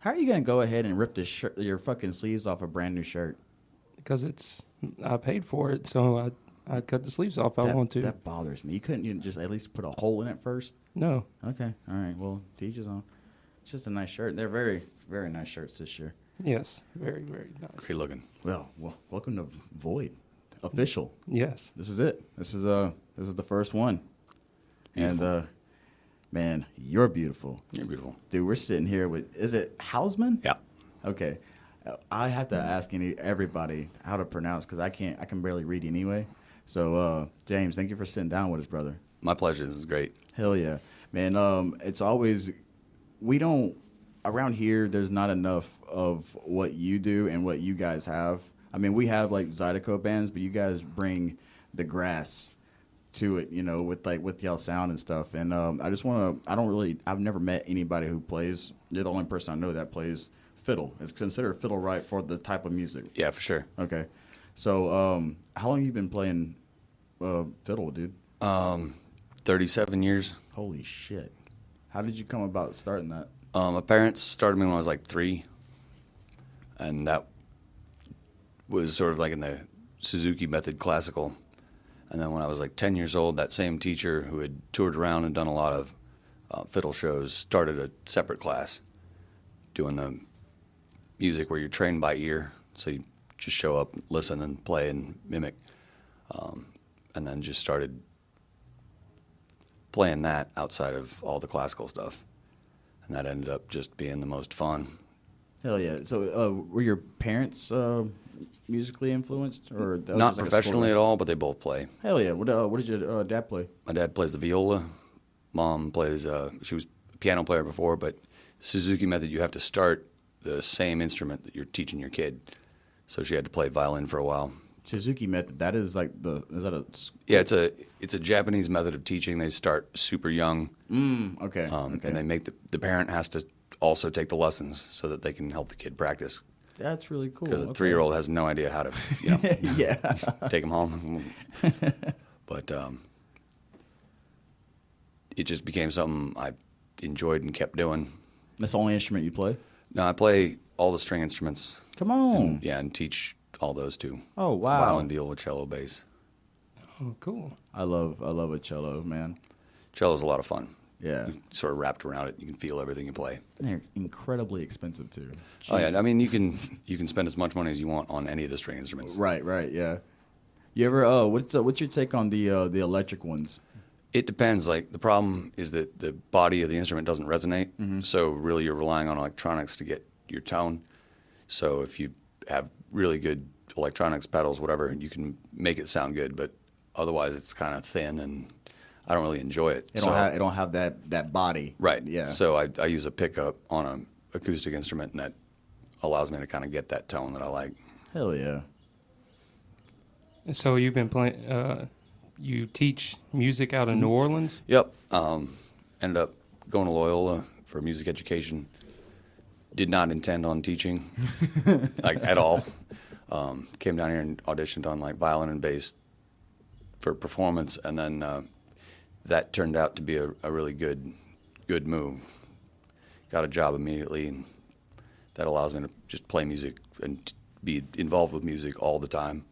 How are you gonna go ahead and rip your fucking sleeves off a brand new shirt? Because I paid for it, so I cut the sleeves off. I want to. That bothers me. You couldn't just at least put a hole in it first? No. Okay, all right. Well, to each his own. It's just a nice shirt. They're very, very nice shirts this year. Yes, very, very nice. Great looking. Well, welcome to Void, official. Yes. This is it. This is the first one. Beautiful. And man, you're beautiful. You're beautiful, dude. We're sitting here with, is it Hausman? Yeah. Okay. I have to ask everybody how to pronounce because I can barely read anyway. So James, thank you for sitting down with us, brother. My pleasure. This is great. Hell yeah, man. It's always, we don't, around here, there's not enough of what you do and what you guys have. I mean, we have like Zydeco bands, but you guys bring the grass to it, with y'all sound and stuff. And I've never met anybody who plays. You're the only person I know that plays fiddle. It's considered fiddle, right, for the type of music. Yeah, for sure. Okay. So how long have you been playing fiddle, dude? 37 years. Holy shit. How did you come about starting that? My parents started me when I was like 3, and that was sort of like in the Suzuki method classical. And then when I was like 10 years old, that same teacher who had toured around and done a lot of fiddle shows started a separate class doing the music where you're trained by ear. So you just show up, listen, and play and mimic. And then just started playing that outside of all the classical stuff. And that ended up just being the most fun. Hell yeah. So were your parents musically influenced? Or not professionally at all, but they both play. Hell yeah. What did your dad play? My dad plays the viola. Mom plays, she was a piano player before, but Suzuki method, you have to start the same instrument that you're teaching your kid. So she had to play violin for a while. Suzuki method, that is like is that a... Yeah, it's a Japanese method of teaching. They start super young. Okay. And they make the parent has to also take the lessons so that they can help the kid practice. That's really cool. Because a 3-year-old has no idea how to, yeah. take them home. But it just became something I enjoyed and kept doing. That's the only instrument you play? No, I play all the string instruments. Come on. And teach all those too. Oh, wow. Violin, viola, cello, bass. Oh, cool. I love a cello, man. Cello's a lot of fun. Yeah. You're sort of wrapped around it. You can feel everything you play. They're incredibly expensive too. Jeez. Oh yeah, I mean you can spend as much money as you want on any of the string instruments. Right, yeah. You ever what's your take on the electric ones? It depends. Like the problem is that the body of the instrument doesn't resonate. Mm-hmm. So really you're relying on electronics to get your tone. So if you have really good electronics, pedals, whatever, you can make it sound good, but otherwise it's kind of thin and I don't really enjoy it. It don't have that body. Right. Yeah. So I use a pickup on an acoustic instrument, and that allows me to kind of get that tone that I like. Hell yeah. So you've been playing, you teach music out of New Orleans? Yep. Ended up going to Loyola for music education. Did not intend on teaching, like at all. Came down here and auditioned on like violin and bass for performance, and then that turned out to be a really good move. Got a job immediately, and that allows me to just play music and be involved with music all the time.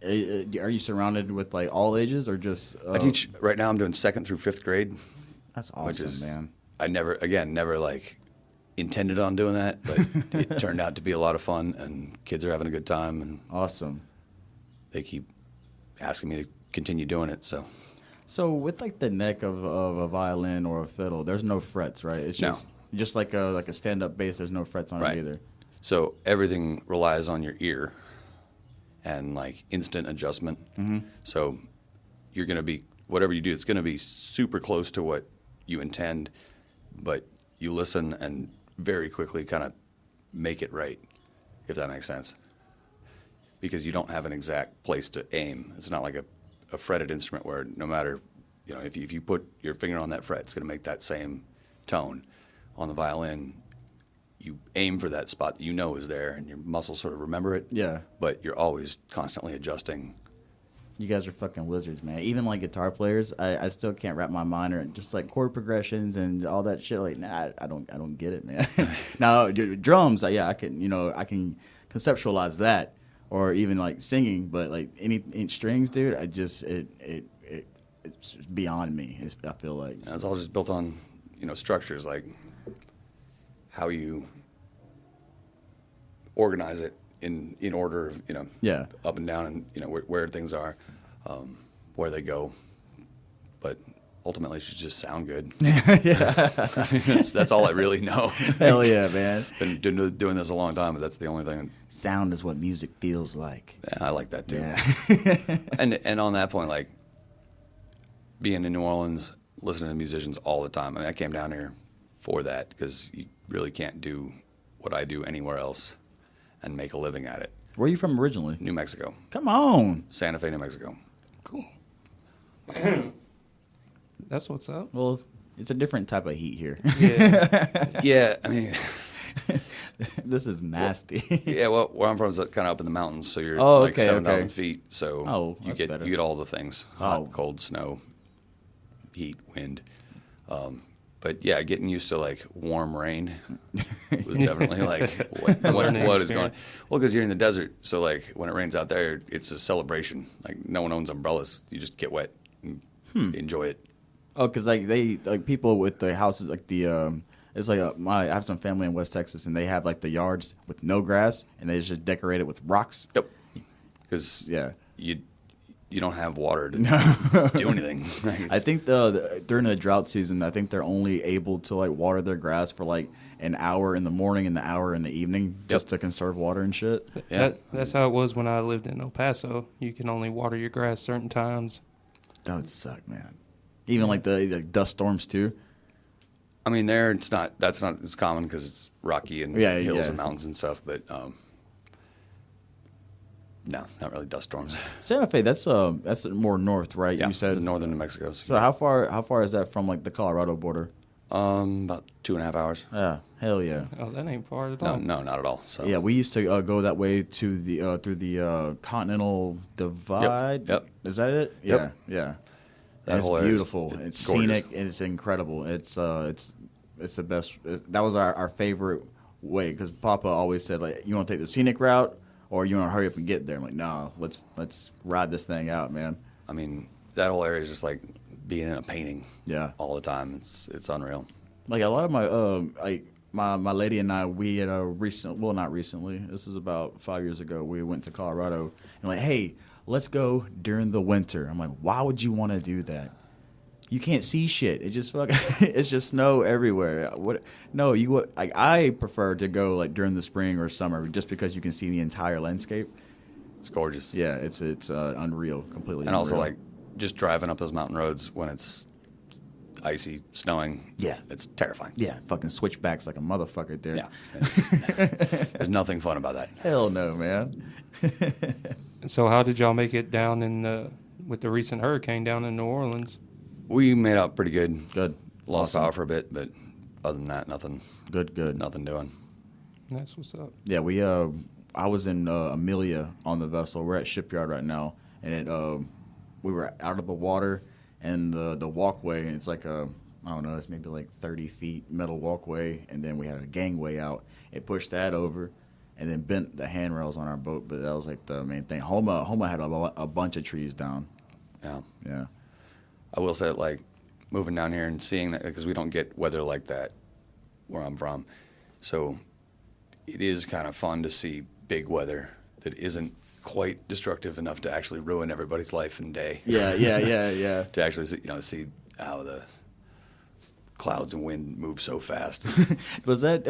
Are you surrounded with like all ages or just? I teach right now. I'm doing 2nd through 5th grade. That's awesome, which is, man. I never like intended on doing that, but it turned out to be a lot of fun, and kids are having a good time, and awesome. They keep asking me to continue doing it. So with like the neck of a violin or a fiddle, there's no frets, right? It's just like a stand-up bass. There's no frets on it either. So everything relies on your ear and like instant adjustment. Mm-hmm. So you're going to be, whatever you do, it's going to be super close to what you intend, but you listen and very quickly kind of make it right, if that makes sense. Because you don't have an exact place to aim. It's not like a fretted instrument where no matter, if you put your finger on that fret, it's going to make that same tone. On the violin, you aim for that spot that is there, and your muscles sort of remember it. Yeah. But you're always constantly adjusting You guys are fucking wizards, man. Even like guitar players, I still can't wrap my mind around just like chord progressions and all that shit. Like, nah, I don't get it, man. Now, drums, I can conceptualize that, or even like singing, but like any strings, dude, it's beyond me. I feel like It's all just built on, structures, like how you organize it in order of, yeah. up and down, and where things are, where they go. But ultimately, it should just sound good. Yeah. I mean, that's all I really know. Hell yeah, man. Been doing this a long time, but that's the only thing. Sound is what music feels like. Yeah, I like that too. Yeah. And on that point, like being in New Orleans, listening to musicians all the time. I mean, I came down here for that because you really can't do what I do anywhere else and make a living at it. Where are you from originally? New Mexico, Come on. Santa Fe, New Mexico. Cool. That's what's up. Well, it's a different type of heat here. Yeah. Yeah, I mean, This is nasty. yeah. Well, where I'm from is kind of up in the mountains, so you're Oh, like okay, 7,000 okay. feet. So Oh, you that's get better. you get all the things: hot, Oh. cold, snow, heat, wind. But yeah, getting used to like warm rain was definitely like what Learning is going. experience. Well, because you're in the desert, so like when it rains out there, it's a celebration. Like no one owns umbrellas; you just get wet and enjoy it. Oh, because like people with the houses, like it's like I have some family in West Texas, and they have like the yards with no grass, and they just decorate it with rocks. Yep. Because Yeah. you don't have water to do anything. Like, I think during the drought season, I think they're only able to like water their grass for like an hour in the morning and the hour in the evening, just to conserve water and shit. Yeah. That's how it was when I lived in El Paso. You can only water your grass certain times. That would suck, man. Even like the dust storms too. I mean, that's not as common because it's rocky and Yeah, hills yeah. and mountains and stuff. But no, not really dust storms. Santa Fe, that's more north, right? Yeah, You said. northern New Mexico. So how far is that from like the Colorado border? About 2.5 hours. Yeah, hell yeah. Oh, that ain't far at No, all. no, not at all. So Yeah, we used to go that way to the through the Continental Divide. Yep. Is that it? Yep. Yeah. That And it's whole area is- beautiful. it's It's gorgeous. scenic and it's incredible. It's the best. That was our favorite way because Papa always said like, you want to take the scenic route or you want to hurry up and get there. I'm like, no, let's ride this thing out, man. I mean, that whole area is just like being in a painting. Yeah. All the time. It's unreal. Like a lot of my lady and I, we had not recently. This is about 5 years ago. We went to Colorado and like, hey, let's go during the winter. I'm like, why would you want to do that? You can't see shit. It just it's just snow everywhere. What? No, I prefer to go like during the spring or summer just because you can see the entire landscape. It's gorgeous. Yeah, it's unreal, completely. And also unreal. like just driving up those mountain roads when it's icy, snowing. Yeah. It's terrifying. yeah, fucking switchbacks like a motherfucker, dude. Yeah. It's just- there's nothing fun about that. Hell no, man. So how did y'all make it down with the recent hurricane down in New Orleans? We made out pretty good. Good. Lost Awesome. power for a bit, but other than that, nothing Good. nothing doing. That's what's up. Yeah, I was in Amelia on the vessel. We're at shipyard right now, and we were out of the water, and the walkway. And it's like I don't know, it's maybe like 30 feet metal walkway, and then we had a gangway out. It pushed that over, and then bent the handrails on our boat. But that was like the main thing. Homa had a bunch of trees down. Yeah. Yeah. I will say, like, moving down here and seeing that, because we don't get weather like that where I'm from. So it is kind of fun to see big weather that isn't quite destructive enough to actually ruin everybody's life and day. Yeah. To actually see how the clouds and wind move so fast. Was that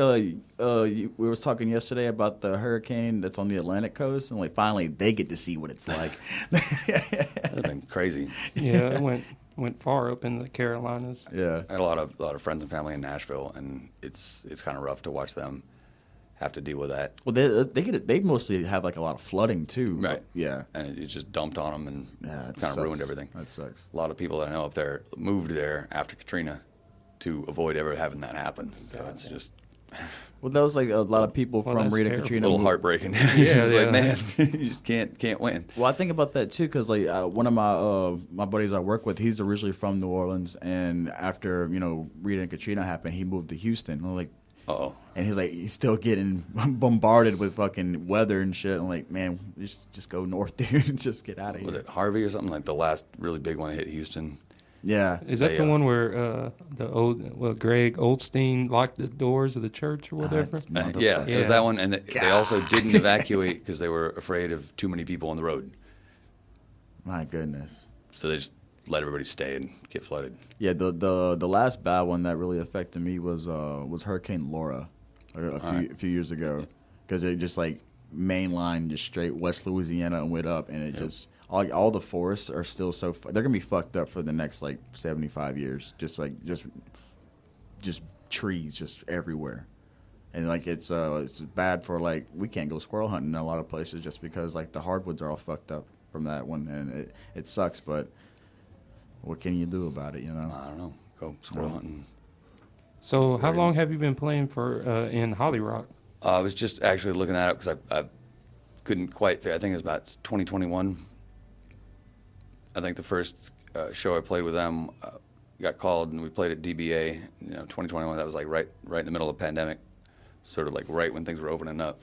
we were talking yesterday about the hurricane that's on the Atlantic coast, and like finally they get to see what it's like. That's been crazy. Yeah, it went far up in the Carolinas. Yeah. I had a lot of friends and family in Nashville, and it's kind of rough to watch them have to deal with that. Well, they mostly have like a lot of flooding too. Right. Yeah. And it just dumped on them and Yeah. It kind of ruined sucks. everything. That sucks. A lot of people that I know up there moved there after Katrina to avoid ever having that happen. So it's just Well, that was like a lot of people Well, from that's Rita terrible. Katrina. A little heartbreaking. Yeah, It's yeah. like, man, you just can't win. Well, I think about that too, because like one of my buddies I work with, he's originally from New Orleans, and after Rita and Katrina happened, he moved to Houston. And I'm like, Uh-oh. and he's still getting bombarded with fucking weather and shit. I'm like, man, just go north, dude. Just get out of here. Was it Harvey or something? Like the last really big one that hit Houston. Yeah. Is that They, the one where Greg Oldstein locked the doors of the church or whatever? Yeah, it was Yeah. that one. And they also didn't evacuate because they were afraid of too many people on the road. My goodness. So they just let everybody stay and get flooded. Yeah, the last bad one that really affected me was Hurricane Laura a few years ago, because it just like mainline just straight West Louisiana and went up, and it just all the forests are still they're gonna be fucked up for the next like 75 years, just trees just everywhere, and like it's bad for like we can't go squirrel hunting in a lot of places just because like the hardwoods are all fucked up from that one, and it sucks, but what can you do about it, I don't know. Go squirrel hunting. So how long have you been playing for in HollyRock? I was just actually looking at it because I couldn't quite. I think it was about 2021. I think the first show I played with them got called, and we played at DBA. 2021. That was like right in the middle of the pandemic, sort of like right when things were opening up.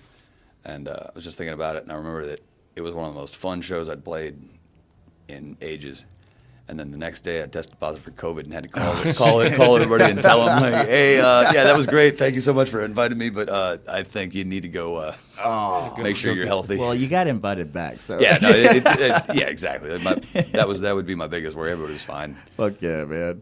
And I was just thinking about it, and I remember that it was one of the most fun shows I'd played in ages. And then the next day, I tested positive for COVID and had to call everybody and tell them, like, hey, yeah, that was great. Thank you so much for inviting me, but I think you need to go make sure you're healthy. Well, you got invited back, so Yeah, no, yeah, exactly. That would be my biggest worry. Everybody was fine. Fuck yeah, man.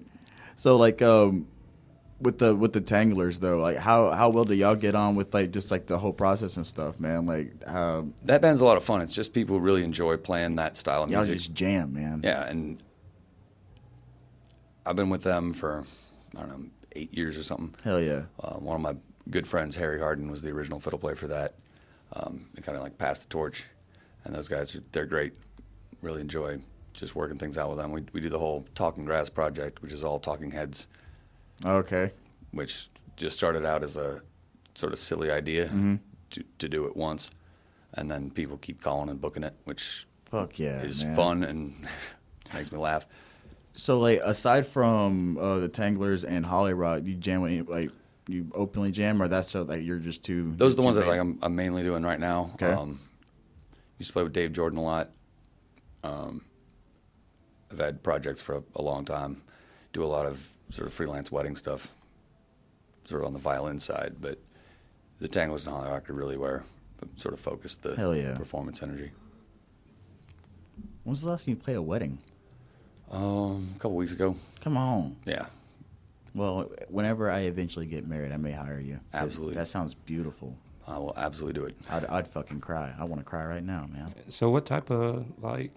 So like with the Tanglers though, like how well do y'all get on with like just like the whole process and stuff, man? Like That band's a lot of fun. It's just people who really enjoy playing that style of y'all music. just jam, man. Yeah, and I've been with them for, I don't know, 8 years or something. Hell yeah. One of my good friends, Harry Harden, was the original fiddle player for that. And kind of like passed the torch. And those guys, they're great. Really enjoy just working things out with them. We do the whole Talking Grass project, which is all talking heads. Okay. Which just started out as a sort of silly idea to do it once. And then people keep calling and booking it, which Fuck yeah, is man. fun and makes me laugh. So like aside from the Tanglers and HollyRock, you jam with like you openly jam, or that's so like you're just too. Those are the ones that big? like I'm mainly doing right now. Okay. Used to play with Dave Jordan a lot. I've had projects for a long time. Do a lot of sort of freelance wedding stuff, sort of on the violin side. But the Tanglers and HollyRock are really where I sort of focus the Hell yeah. performance energy. When was the last time you played a wedding? A couple weeks ago. Come on. Yeah, Well, whenever I eventually get married, I may hire you. Absolutely. That sounds beautiful. I will absolutely do it. I'd fucking cry. I want to cry right now, man. So what type of like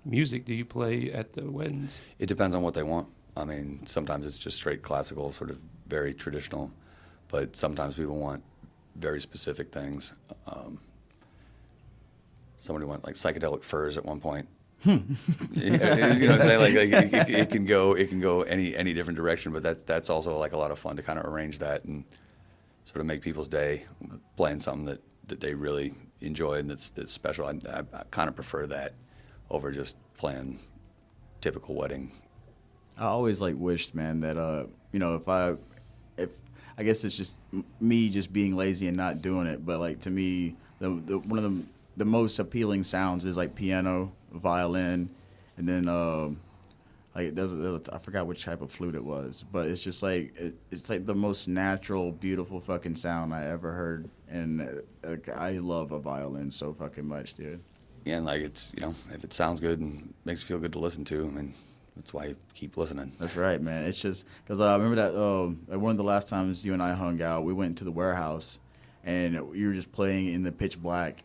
music do you play at the weddings? It depends on what they want. I mean, sometimes it's just straight classical, sort of very traditional, but sometimes people want very specific things. Somebody went like psychedelic furs at one point. You know what I'm saying? Like it can go any different direction, but that's also like a lot of fun to kind of arrange that and sort of make people's day playing something that they really enjoy and that's special. I kind of prefer that over just playing typical wedding. I always like wished, man, that if I guess it's just me just being lazy and not doing it, but like to me, one of the most appealing sounds is like piano, violin, and then like I forgot which type of flute it was, but it's just like it's like the most natural, beautiful fucking sound I ever heard, and I love a violin so fucking much, dude. Yeah, and like it's if it sounds good and makes you feel good to listen to, I mean that's why you keep listening. That's right, man. It's just because I remember that one of the last times you and I hung out, we went into the warehouse, and you were just playing in the pitch black,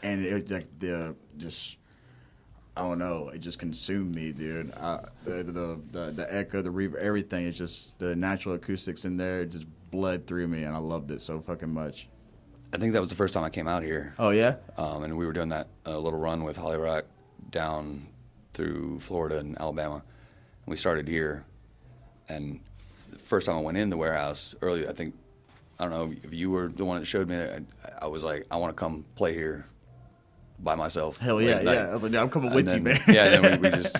and it was like I don't know, it just consumed me, dude. The echo, the reverb, everything. It's just the natural acoustics in there. It just bled through me, and I loved it so fucking much. I think that was the first time I came out here. Oh yeah. And we were doing that little run with HollyRock down through Florida and Alabama. And we started here, and the first time I went in the warehouse early, I think I don't know if you were the one that showed me that. I was like, I want to come play here by myself. Hell yeah, yeah. I was like, I'm coming with you, man. Yeah, and then we just,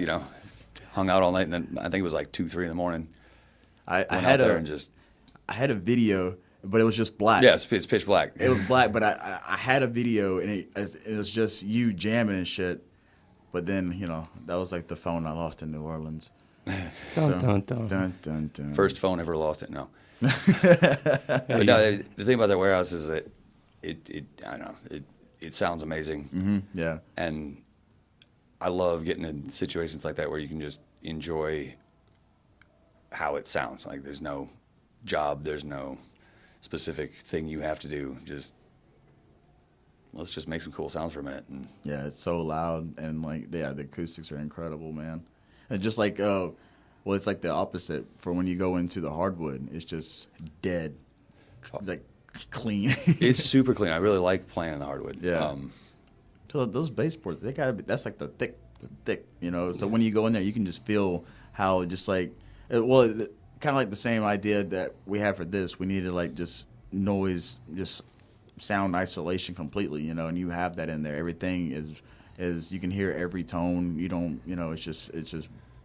hung out all night. And then I think it was like 2, 3 in the morning. I had a video, but it was just black. Yeah, it's pitch black. It was black, but I had a video, and it was just you jamming and shit. But then, that was like the phone I lost in New Orleans. Dun, dun, dun. Dun, dun, dun. First phone ever lost it. No. But no, the thing about that warehouse is that I don't know, it sounds amazing. Mm-hmm. Yeah. And I love getting in situations like that where you can just enjoy how it sounds. Like there's no job, there's no specific thing you have to do. Just let's just make some cool sounds for a minute. And yeah, it's so loud, and the acoustics are incredible, man. And just like, it's like the opposite for when you go into the hardwood. It's just dead. It's like clean. It's super clean. I really like playing in the hardwood. Yeah. So those baseboards, they gotta be. That's like the thick. So when you go in there, you can just feel how just like, kind of like the same idea that we have for this. We needed like just noise, just sound isolation completely. And you have that in there. Everything is you can hear every tone. You don't.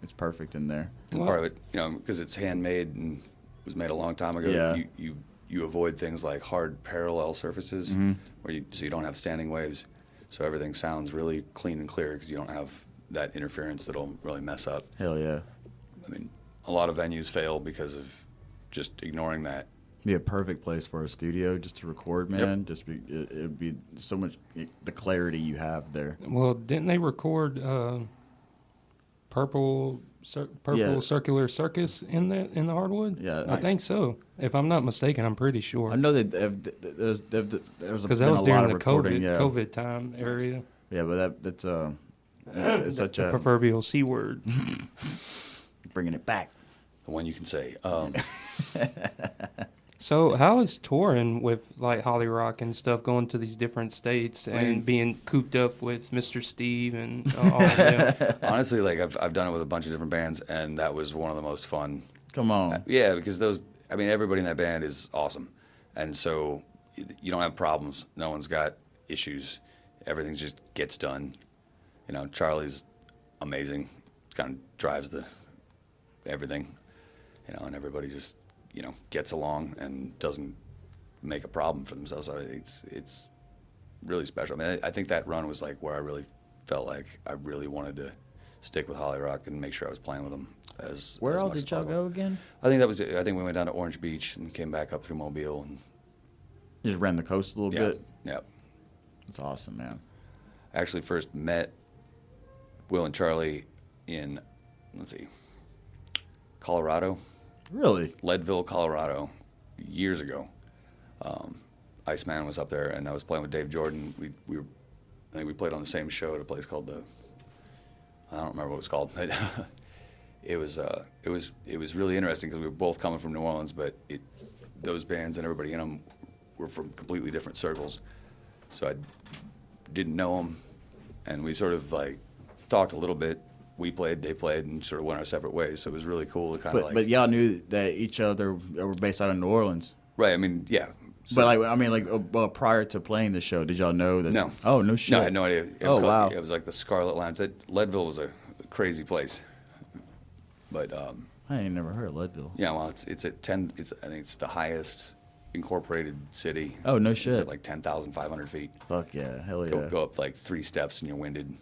It's perfect in there. And part of it, because it's handmade and was made a long time ago. Yeah. You avoid things like hard parallel surfaces, Mm-hmm. so you don't have standing waves. So everything sounds really clean and clear because you don't have that interference that'll really mess up. Hell yeah. I mean, a lot of venues fail because of just ignoring that. Be a perfect place for a studio just to record, man. Yep. It'd be so much the clarity you have there. Well, didn't they record Purple Circular Circus in the hardwood? Yeah, I think so. If I'm not mistaken, I'm pretty sure. I know that there's Because that was during the COVID time area. Yeah, but that's it's such the a proverbial C word. bringing it back. The one you can say. So how is touring with like HollyRock and stuff, going to these different states and being cooped up with Mr. Steve and all of them? Honestly, like I've done it with a bunch of different bands, and that was one of the most fun. Come on. Yeah, because everybody in that band is awesome, and so you don't have problems. No one's got issues. Everything just gets done. Charlie's amazing. Kind of drives everything. And everybody just gets along and doesn't make a problem for themselves. So it's really special. I mean, I think that run was like where I really felt like I really wanted to stick with HollyRock and make sure I was playing with them Where as all much did as y'all possible. go again? I think we went down to Orange Beach and came back up through Mobile and You just ran the coast a little bit. Yeah. That's awesome, man. I actually first met Will and Charlie in Colorado. Really? Leadville, Colorado, years ago. Iceman was up there, and I was playing with Dave Jordan. I think we played on the same show at a place called I don't remember what it was called, but it was really interesting because we were both coming from New Orleans, but those bands and everybody in them were from completely different circles. So I didn't know them, and we sort of like talked a little bit. We played, they played, and sort of went our separate ways. So it was really cool to kind of But y'all knew that each other were based out of New Orleans. Right. I mean, yeah. So, but prior to playing the show, did y'all know that? No. Oh, no shit. No, I had no idea. Wow. It was like the Scarlet Lamps. Leadville was a crazy place. But I ain't never heard of Leadville. yeah, well, it's at 10. I think it's the highest incorporated city. Oh, no It's shit. at like 10,500 feet. Fuck yeah, hell yeah. Go up like 3 steps and you're winded.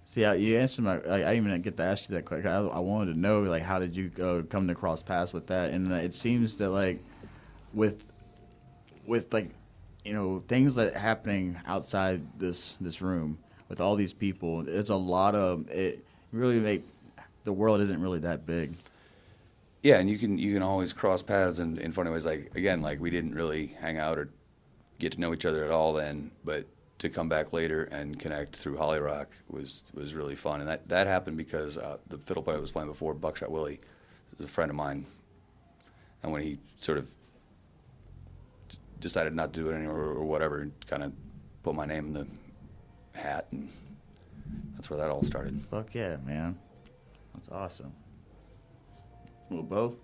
See, you answered my. I didn't even get to ask you that quick. I wanted to know, like, how did you come to cross paths with that? And it seems that, like, with like, things that happening outside this room with all these people, there's a lot of it. Really the world isn't really that big. Yeah, and you can always cross paths in funny ways. Like again, like we didn't really hang out or get to know each other at all then, but to come back later and connect through HollyRock was really fun. And that happened because the fiddle player I was playing before, Buckshot Willie, was a friend of mine. And when he sort of decided not to do it anymore or whatever, kind of put my name in the hat, and that's where that all started. Fuck yeah, man. That's awesome. Well, Bo?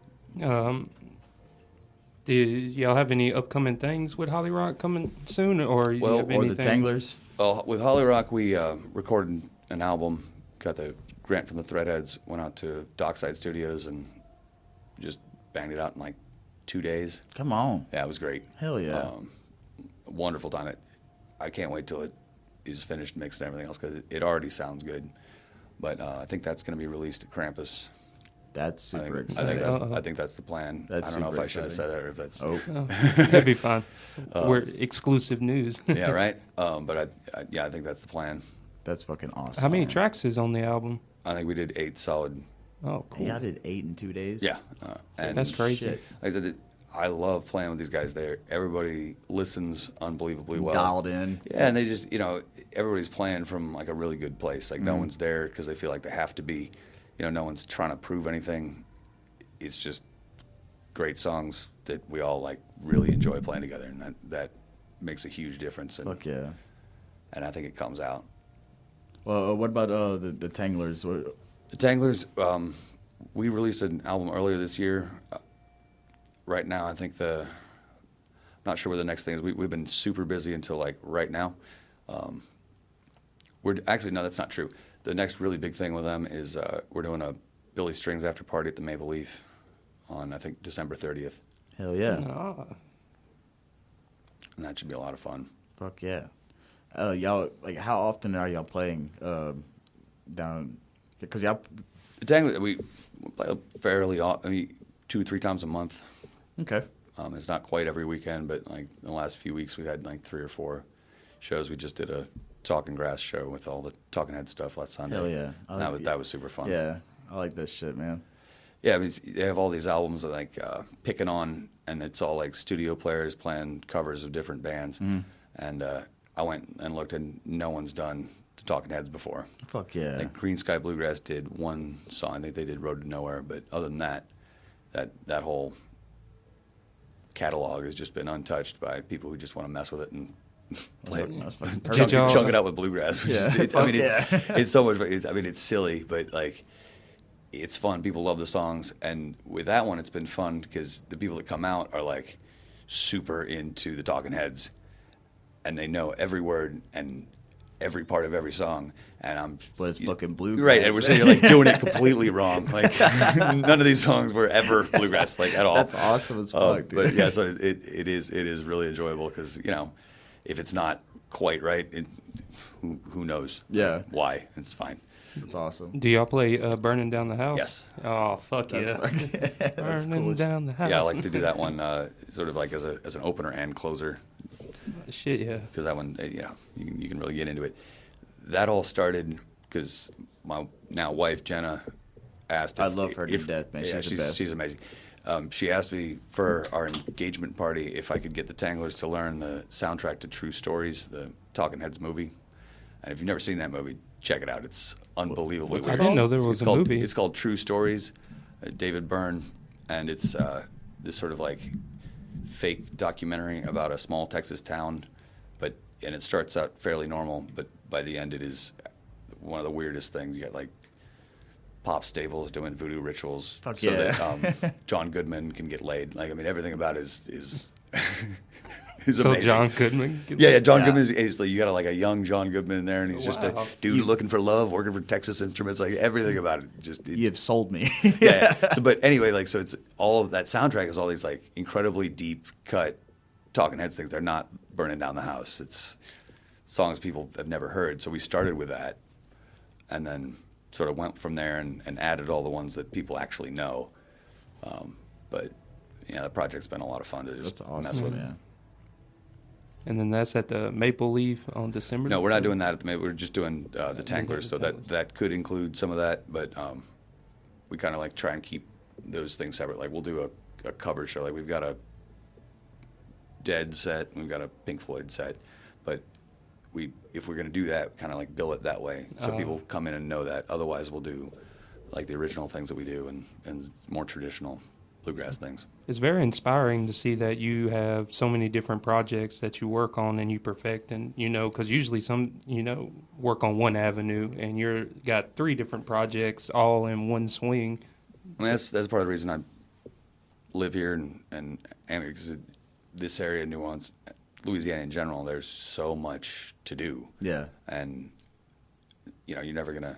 Do y'all have any upcoming things with HollyRock coming soon, or you have Or anything? the Tanglers. With HollyRock, we recorded an album, got the grant from the Threadheads, went out to Dockside Studios and just banged it out in like 2 days. Come on. Yeah, it was great. Hell yeah. Wonderful time. I can't wait till it is finished, mixed, and everything else because it already sounds good. But I think that's going to be released at Krampus. That's super I exciting. think that's the plan. That's I don't know if super I should have said that or if that's. Oh. That'd be fine. We're exclusive news. Yeah, right. But I think that's the plan. That's fucking awesome. How many tracks is on the album? I think we did 8 solid. Oh, cool. Yeah, I did 8 in 2 days. Yeah, and That's crazy. Shit. like I said, I love playing with these guys. There, everybody listens unbelievably well. Dialed in. Yeah, and they just, everybody's playing from like a really good place. Like no one's there because they feel like they have to be. No one's trying to prove anything. It's just great songs that we all like really enjoy playing together, and that makes a huge difference. And, Fuck yeah. and I think it comes out. Well, what about the Tanglers? The Tanglers, we released an album earlier this year. Right now, I think I'm not sure where the next thing is. We've been super busy until like right now. No, that's not true. The next really big thing with them is we're doing a Billy Strings after party at the Maple Leaf on I think December 30th, Hell yeah. Ah, and that should be a lot of fun. Fuck yeah. Y'all, like, how often are y'all playing down? Because y'all. The Tanglers, we play fairly often. 2 or 3 times a month. Okay. It's not quite every weekend, but like in the last few weeks, we've had like 3 or 4 shows. We just did a Talking Grass show with all the Talking Head stuff last Sunday. Hell yeah. That was super fun. Yeah, I like this shit, man. Yeah, they have all these albums that like picking on, and it's all like studio players playing covers of different bands. Mm-hmm. And I went and looked, and no one's done the Talking Heads before. Fuck yeah. Like Green Sky Bluegrass did one song. I think they did Road to Nowhere, but other than that whole catalog has just been untouched by people who just want to mess with it and play That's fucking chunk, perfect. chunk it out with bluegrass. Which Yeah. It's so much. It's silly, but like it's fun. People love the songs, and with that one, it's been fun because the people that come out are like super into the Talking Heads, and they know every word and every part of every song. And But it's fucking bluegrass. right, and we're saying you're like doing it completely wrong. Like none of these songs were ever bluegrass, like at all. That's awesome as fuck, dude. But yeah, so it is really enjoyable because if it's not quite right, who knows? Yeah. Why? It's fine. That's awesome. do y'all play Burning Down the House? Yes. Oh, fuck yeah. That's Burning cool. Down the House. Yeah, I like to do that one sort of like as an opener and closer Shit, yeah. because that one, you can really get into it. That all started because my now wife Jenna asked. I love her to death, man. Yeah, She's the best. She's amazing. She asked me for our engagement party if I could get the Tanglers to learn the soundtrack to True Stories, the Talking Heads movie. And if you've never seen that movie, check it out. It's unbelievably I weird. didn't know there was a movie. It's called True Stories, David Byrne, and it's this sort of like fake documentary about a small Texas town, and it starts out fairly normal, but by the end it is one of the weirdest things. You got like pop stables doing voodoo rituals Fuck so yeah. that John Goodman can get laid. Like everything about it is is So amazing. John Goodman? Yeah, John Yeah. Goodman is like, you got a young John Goodman in there, and he's just a Wow. dude looking for love, working for Texas Instruments, like everything about it. You've sold me. yeah. But anyway, so it's all of that soundtrack is all these like incredibly deep cut Talking Heads things. They're not burning down the house. It's songs people have never heard. So we started with that, and then sort of went from there and added all the ones that people actually know. But the project's been a lot of fun to just That's awesome. mess with. Yeah. And then that's at the Maple Leaf on December? No, we're not doing that at the Maple. We're just doing the Tanglers. So that could include some of that, but we kind of like try and keep those things separate. Like we'll do a cover show. Like we've got a Dead set, and we've got a Pink Floyd set, but if we're going to do that, kind of like bill it that way, so people come in and know that. Otherwise, we'll do like the original things that we do and more traditional bluegrass things. It's very inspiring to see that you have so many different projects that you work on and you perfect, and because usually some work on one avenue, and you're got 3 different projects all in one swing. I mean, that's part of the reason I live here and because this area, New Orleans, Louisiana in general, there's so much to do. Yeah. And, you know, you're never going to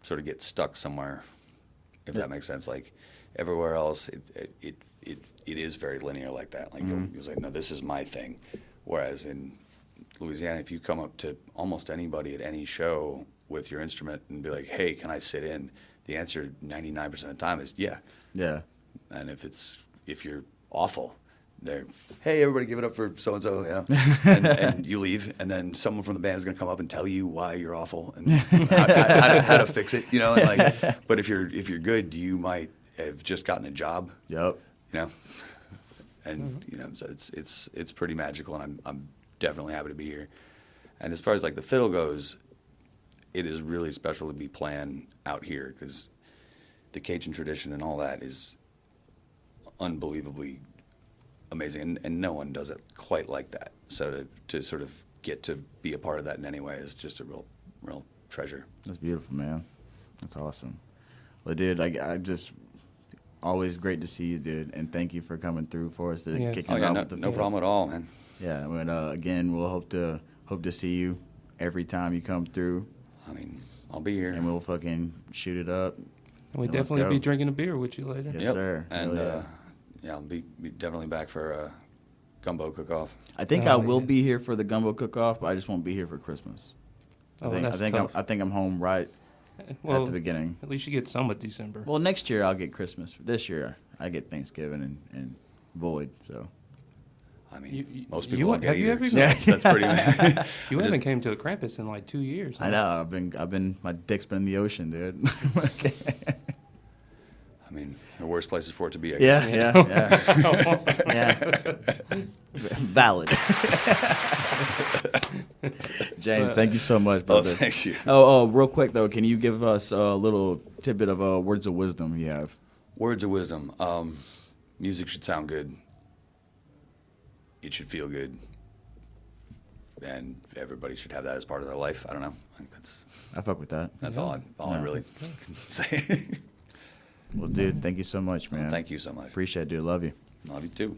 sort of get stuck somewhere, if that makes sense. Like, everywhere else, it is very linear like that. Like, you'll say, no, this is my thing. Whereas in Louisiana, if you come up to almost anybody at any show with your instrument and be like, hey, can I sit in? The answer 99% of the time is yeah. Yeah. And if you're awful, they're, hey, everybody give it up for so-and-so, and you leave, and then someone from the band is going to come up and tell you why you're awful and how to fix it, you know. And like, but if you're good, you might have just gotten a job. Yep. You know, and you know, so it's pretty magical, and I'm definitely happy to be here. And as far as like the fiddle goes, it is really special to be playing out here because the Cajun tradition and all that is unbelievably amazing, and no one does it quite like that. So to sort of get to be a part of that in any way is just a real treasure. That's beautiful, man. That's awesome. Well, dude, I just always great to see you, dude, and thank you for coming through for us to kick us off with the no problem at all, man. Yeah, and again, we'll hope to see you every time you come through. I mean, I'll be here, and we'll fucking shoot it up. And we'll definitely be drinking a beer with you later. Yes, sir. And I'll be definitely back for a gumbo cook-off. I think I will be here for the gumbo cook-off, but I just won't be here for Christmas. I think I'm home right at the beginning. At least you get some of December. Well, next year I'll get Christmas. This year I get Thanksgiving and Void. So, I mean, most people don't get either. That's pretty. You haven't came to a Krampus in like 2 years. I know. I've been. My dick's been in the ocean, dude. I mean, the worst places for it to be. I Yeah, guess. yeah. Valid. James, thank you so much, brother. Oh, thank you. Oh, real quick though, can you give us a little tidbit of words of wisdom you have? Words of wisdom. Music should sound good. It should feel good. And everybody should have that as part of their life. I don't know. I fuck with that. That's all I really can say. Well, dude, thank you so much, man. Thank you so much. Appreciate it, dude. Love you. Love you too.